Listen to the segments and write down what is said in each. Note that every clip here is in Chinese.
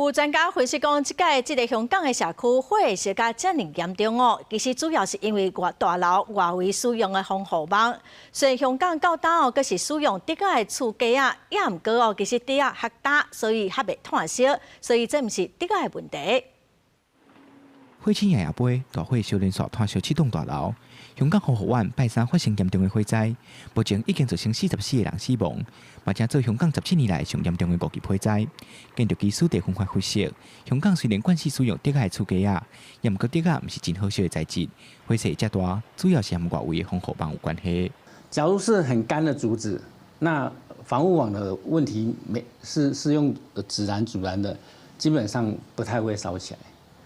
有专家分析讲，即届这个香港的社区火烧甲遮尔严重哦，其实主要是因为大楼外围使用的防护网。虽然香港到当哦，阁是使用竹仔的厝架啊，也毋过哦，其实竹仔较大，所以较袂炭烧，所以这毋是竹仔的问题。火星夜夜杯，大火烧连续炭烧7栋大楼。香港防护院拜三发生严重的火灾，目前已经造成44个人死亡，嘛正做香港17年来上严重的无级火灾。建筑技师地分发分析，香港虽然惯习使用竹仔的厝架啊，也毋过竹仔毋是真好烧的材质，火势遮大，主要是和外围的防护网有关系。假如是很干的竹子，那防护网的问题是用自然阻燃的，基本上不太会烧起来。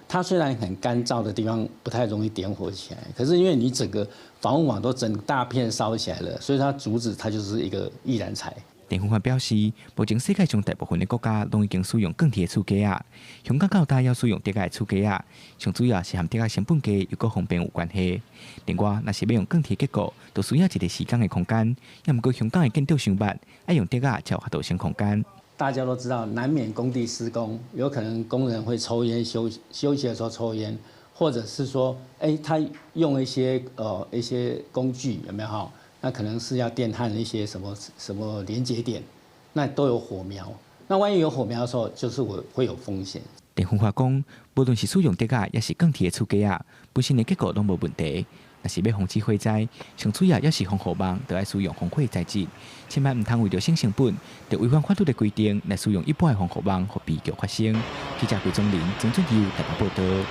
它虽然很干燥的地方不太容易点火起来，可是因为你整个防护网都整大片烧起来了，所以它竹子它就是一个易燃材。电风法表示，目前世界上大部分的国家拢已经使用钢铁的厝架啊，香港到大要使用竹仔的厝架啊，上主要是和竹仔成本低又个方便有关系。另外，若是要用钢铁结构，就需要一个时间的空间，也毋过香港的建筑伤密，爱用竹仔才有法度省空间。大家都知道，难免工地施工，有可能工人会抽烟，休息的时候抽烟，或者是说，他用一些工具有没有哈？那可能是要电焊的一些什么连接点，那都有火苗。那万一有火苗的时候，就是会有风险。电风法讲，无论是使用竹仔，也是钢铁的厝架啊，本身的结构拢无问题。若是要防止火灾，上主要也是防护网，就要使用防火材质，千万唔通为着省成本，就违反法律的规定来使用一般的防护网，互悲剧发生。记者桂宗林、郑俊佑台北报道。